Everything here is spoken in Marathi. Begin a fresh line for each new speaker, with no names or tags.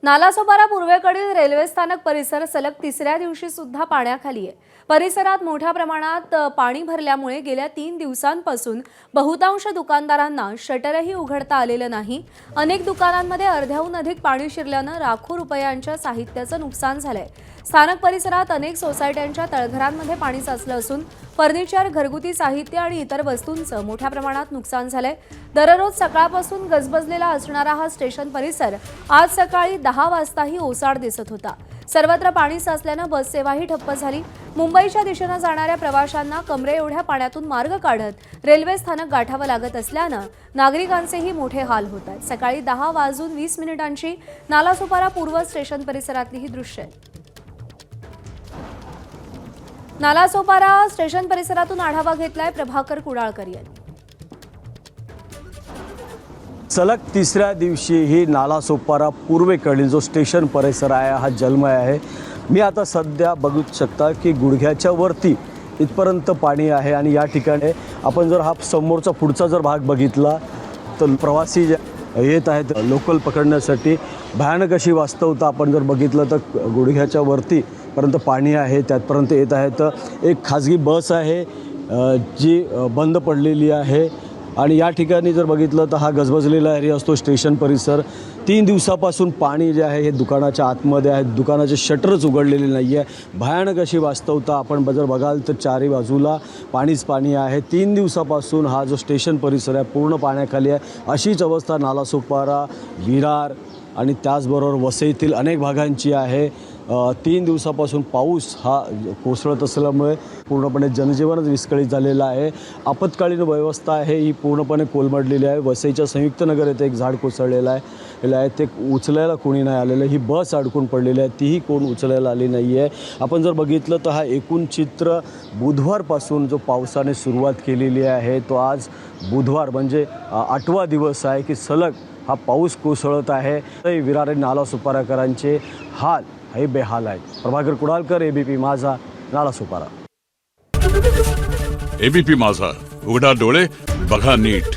नालासोपारा पूर्वेकडील रेल्वे स्थानक परिसर सलग तिसऱ्या दिवशी सुद्धा पाण्याखाली आहे। परिसरात मोठ्या प्रमाणात पाणी भरल्यामुळे गेल्या 3 दिवसांपासून बहुतांश दुकानदारांना शटरही उघडता आलेलं नाही। अनेक दुकानांमध्ये अर्ध्याहून अधिक पाणी शिरल्यानं लाखो रुपयांच्या साहित्याचं नुकसान झालंय। स्थानक परिसरात अनेक सोसायट्यांच्या तळघरांमध्ये पाणी साचलं असून फर्निचर, घरगुती साहित्य आणि इतर वस्तूंचं मोठ्या प्रमाणात नुकसान झालंय। दररोज सकाळपासून गजबजलेला असणारा हा स्टेशन परिसर आज सकाळी 10 वाजताही ओसाड दिसत होता। सर्वत्र पाणी साचल्यानं बस सेवाही ठप्प झाली। मुंबईच्या दिशेने जाणाऱ्या प्रवाशांना कमरे एवढ्या पाण्यातून मार्ग काढत रेल्वे स्थानक गाठावं लागत असल्यानं नागरिकांचेही मोठे हाल होत आहेत। सकाळी 10:20 नालासोपारा पूर्व स्टेशन परिसरातली ही दृश्य आहेत। नालासोपारा स्टेशन परिसरातून आढावा घेतलाय प्रभाकर कुडाळकर यांनी।
सलग तिसऱ्या दिवशी ही नालासोपारा पूर्वेकडील जो स्टेशन परिसर आहे हा जलमय आहे। मी आता सध्या बघू शकता की गुडघ्याच्या वरती इथपर्यंत पाणी आहे आणि या ठिकाणी आपण जर हा समोरचा पुढचा जर भाग बघितला तर प्रवासी येत आहेत लोकल पकडण्यासाठी। भयानक अशी वास्तवता आपण जर बघितलं तर गुडघ्याच्या वरती पर्यंत पाणी आहे, त्यातपर्यंत येत आहे। तर एक खाजगी बस आहे जी बंद पडलेली आहे आणि या ठिकाणी जर बघितलं तर हा गजबजलेला एरिया असतो स्टेशन परिसर। 3 दिवसापासून पाणी जे आहे हे दुकानाच्या आतमध्ये आहे, दुकानाचे शटरच उघडलेले नाही आहे। भयानक अशी वास्तवता आपण जर बघाल तर चारी बाजूला पाणीच पाणी आहे। 3 दिवसापासून हा जो स्टेशन परिसर आहे पूर्ण पाण्याखाली आहे। अशीच अवस्था नालासोपारा, विरार आणि त्याचबरोबर वसईतील अनेक भागांची आहे। 3 दिवसापासून पाऊस हा कोसळत असल्यामुळे पूर्णपणे जनजीवनच विस्कळीत झालेलं आहे। आपत्कालीन व्यवस्था आहे ही पूर्णपणे कोलमडलेली आहे। वसईच्या संयुक्त नगर येथे एक झाड कोसळलेलं आहे, ते उचलायला कोणी नाही आलेलं। ही बस अडकून पडलेली आहे, तीही कोण उचलायला आली नाही आहे। आपण जर बघितलं तर हा एकूण चित्र बुधवारपासून जो पावसाने सुरुवात केलेली आहे तो आज बुधवार म्हणजे 8वा दिवस आहे की सलग हा पाऊस कोसळत आहे। विरार आणि नालासोपाराकरांचे हाल हे बेहाल आहेत। प्रभाकर कुडाळकर, एबीपी माझा, नालासोपारा।
एबीपी माझा, उघडा डोळे बघा नीट।